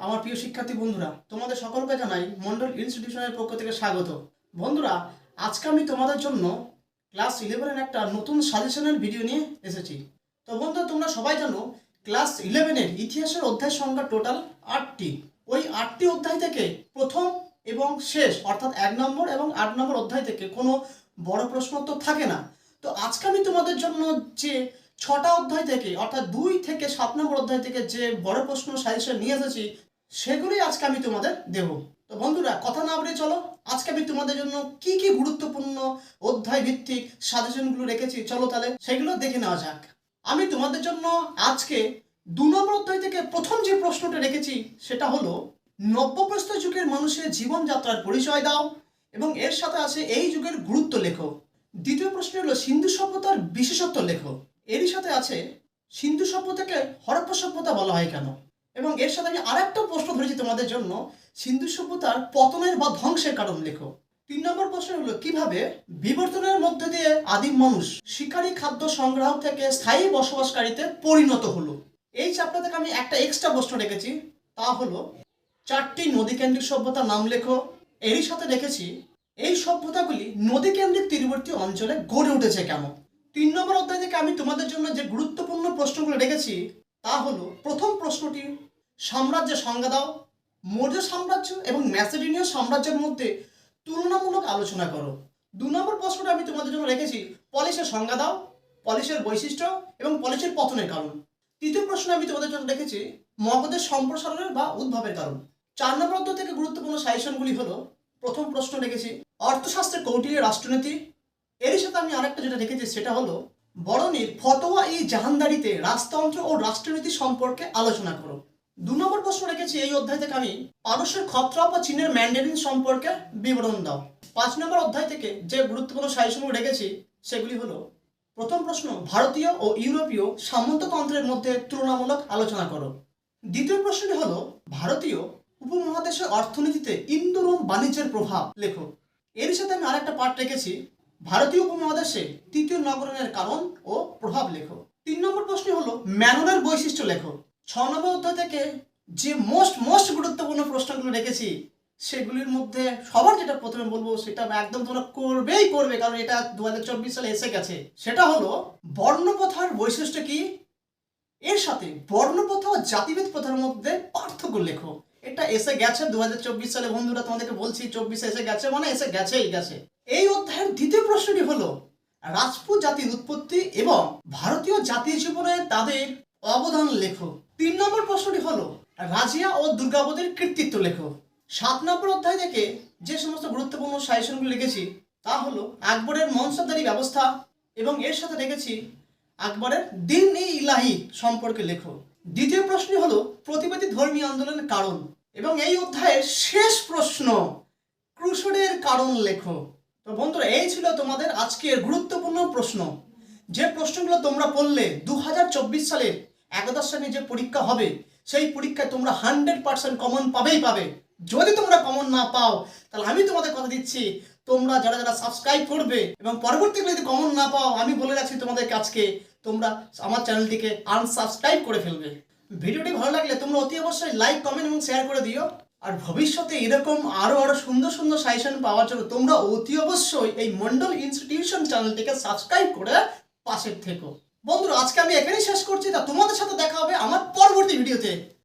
আমার প্রিয় শিক্ষার্থী বন্ধুরা, তোমাদের সকলকে জানাই মন্ডল ইনস্টিটিউশনের পক্ষ থেকে স্বাগত। বন্ধুরা, আজকে আমি তোমাদের জন্য ক্লাস 11 একটা নতুন সাজেশনের ভিডিও নিয়ে এসেছি। তো বন্ধুরা, তোমরা সবাই জানো ক্লাস 11 ইতিহাসের অধ্যায় সংখ্যা টোটাল 8টি। ওই 8টি অধ্যায় থেকে প্রথম এবং শেষ অর্থাৎ 1 নম্বর এবং 8 নম্বর অধ্যায় থেকে কোনো বড় প্রশ্ন তো থাকে না। তো আজকে আমি তোমাদের জন্য যে 6টা অধ্যায় থেকে অর্থাৎ 2 থেকে 7 নম্বর অধ্যায় থেকে যে বড় প্রশ্ন সাজেশন নিয়ে এসেছি সেগুলি আজকে আমি তোমাদের দেব। তো বন্ধুরা, কথা না বলে চলো আজকে আমি তোমাদের জন্য কি কি গুরুত্বপূর্ণ অধ্যায় ভিত্তিক সাজেশনগুলো রেখেছি, চলো তাহলে সেগুলো দেখে নেওয়া যাক। আমি তোমাদের জন্য আজকে 2 নম্বর অধ্যায় থেকে প্রথম যে প্রশ্নটা রেখেছি সেটা হলো নব্যপ্রস্তর যুগের মানুষের জীবনযাত্রার পরিচয় দাও এবং এর সাথে আছে এই যুগের গুরুত্ব লেখো। দ্বিতীয় প্রশ্ন হলো সিন্ধু সভ্যতার বিশেষত্ব লেখো। এরই সাথে আছে সিন্ধু সভ্যতাকে হরপ্পা সভ্যতা বলা হয় কেন। এবং এর সাথে আমি আরেকটা প্রশ্ন ধরেছি তোমাদের জন্য, সিন্ধু সভ্যতার পতনের বা ধ্বংসের কারণ লেখো। 3 নম্বর প্রশ্ন হলো কিভাবে বিবর্তনের মধ্যে দিয়ে আদিম মানুষ শিকারী খাদ্য সংগ্রাহক থেকে স্থায়ী বসবাসকারীতে পরিণত হলো। এই চ্যাপ্টার থেকে আমি একটা এক্সট্রা প্রশ্ন রেখেছি, তা হলো 4টি নদী কেন্দ্রিক সভ্যতার নাম লেখো। এরই সাথে রেখেছি এই সভ্যতাগুলি নদী কেন্দ্রিক তীরবর্তী অঞ্চলে গড়ে উঠেছে কেন। 3 নম্বর অধ্যায় থেকে আমি তোমাদের জন্য যে গুরুত্বপূর্ণ প্রশ্নগুলো রেখেছি তা হলো প্রথম প্রশ্নটি সাম্রাজ্যের সংজ্ঞা দাও, মৌর্য সাম্রাজ্য এবং ম্যাসেডোনীয় সাম্রাজ্যের মধ্যে তুলনামূলক আলোচনা করো। 2 নম্বর প্রশ্নটা আমি তোমাদের জন্য রেখেছি পলিসের সংজ্ঞা দাও, পলিসের বৈশিষ্ট্য এবং পলিসের পতনের কারণ। তৃতীয় প্রশ্ন আমি তোমাদের জন্য রেখেছি মগধের সম্প্রসারণের বা উদ্ভবের কারণ। 4 নম্বর অধ্যায় থেকে গুরুত্বপূর্ণ সাজেশনগুলি হলো প্রথম প্রশ্ন রেখেছি অর্থশাস্ত্রের কৌটিল্য রাষ্ট্রনীতি। এর সাথে আমি আরেকটা যেটা রেখেছি সেটা হলো বরণীর ফতোয়া ই জাহানদারিতে রাজতন্ত্র ও রাষ্ট্রনীতি সম্পর্কে আলোচনা করো। 2 নম্বর প্রশ্ন রেখেছি এই অধ্যায় থেকে আমি পারস্যের খত্রাপ বা চীনের ম্যান্ডারিন সম্পর্কে বিবরণ দাও। 5 নম্বর অধ্যায় থেকে যে গুরুত্বপূর্ণ সাজেশনগুলো রেখেছি সেগুলি হলো প্রথম প্রশ্ন ভারতীয় ও ইউরোপীয় সামন্ততন্ত্রের মধ্যে তুলনামূলক আলোচনা করো। দ্বিতীয় প্রশ্নটি হলো ভারতীয় উপমহাদেশের অর্থনীতিতে ইন্দো রোম বাণিজ্যের প্রভাব লেখো। এর সাথে আমি আরেকটা পার্ট রেখেছি ভারতীয় উপমহাদেশে তৃতীয় নগরায়নের কারণ ও প্রভাব লেখো। 3 নম্বর প্রশ্ন হলো ম্যাননের বৈশিষ্ট্য লেখো। 6 নম্বর অধ্যায় থেকে যে মোস্ট গুরুত্বপূর্ণ প্রশ্নগুলো রেখেছি সেগুলির মধ্যে সবার যেটা প্রথমে বলবো সেটা একদম তোমরা করবে, কারণ এটা 2024 সালে এসে গেছে। সেটা হলো বর্ণপ্রথার বৈশিষ্ট্য কি, এর সাথে বর্ণপ্রথা ও জাতিভেদ প্রথার মধ্যে পার্থক্য লেখো। এটা এসে গেছে 2024 সালে বন্ধুরা, তোমাদেরকে বলছি 24 এসে গেছে মানে এসে গেছে। এই অধ্যায়ের দ্বিতীয় প্রশ্নটি হলো রাজপুত জাতির উৎপত্তি এবং ভারতীয় জাতীয় জীবনে তাদের অবদান লেখো। 3 নম্বর প্রশ্নটি হলো রাজিয়া ও দুর্গাবতীর কৃতিত্ব লেখো। 7 নম্বর অধ্যায় থেকে যে সমস্ত গুরুত্বপূর্ণ সাজেশনগুলো লিখেছি তা হলো আকবরের মনসবদারি ব্যবস্থা এবং এর সাথে রেখেছি আকবরের দিন-ই-ইলাহি সম্পর্কে লেখো। দ্বিতীয় প্রশ্ন হলো প্রতিবাদী ধর্মীয় আন্দোলনের কারণ এবং এই অধ্যায়ের শেষ প্রশ্ন ক্রুসেডের কারণ লেখো। তো বন্ধুরা, এই ছিল তোমাদের আজকের গুরুত্বপূর্ণ প্রশ্ন। যে প্রশ্নগুলো তোমরা পড়লে 2024 সালের একাদশ শ্রেণীর যে পরীক্ষা হবে সেই পরীক্ষায় তোমরা 100% কমন পাবে। যদি তোমরা কমন না পাও তাহলে আমি তোমাদের কথা দিচ্ছি তোমরা যারা সাবস্ক্রাইব করবে এবং পরবর্তীকালে যদি কমন না পাও আমি বলে রাখছি তোমাদের কাছে তোমরা আমার চ্যানেলটিকে আনসাবস্ক্রাইব করে ফেলবে। ভিডিওটি ভালো লাগলে তোমরা অতি অবশ্যই লাইক, কমেন্ট এবং শেয়ার করে দিও। আর ভবিষ্যতে এরকম আরো সুন্দর সাজেশন পাওয়ার জন্য তোমরা অতি অবশ্যই এই মন্ডল ইনস্টিটিউশন চ্যানেলটিকে সাবস্ক্রাইব করে পাশে থেকো। বন্ধুরা, আজকে আমি এখানেই শেষ করছি। তা তোমাদের সাথে দেখা হবে আমার পরবর্তী ভিডিওতে।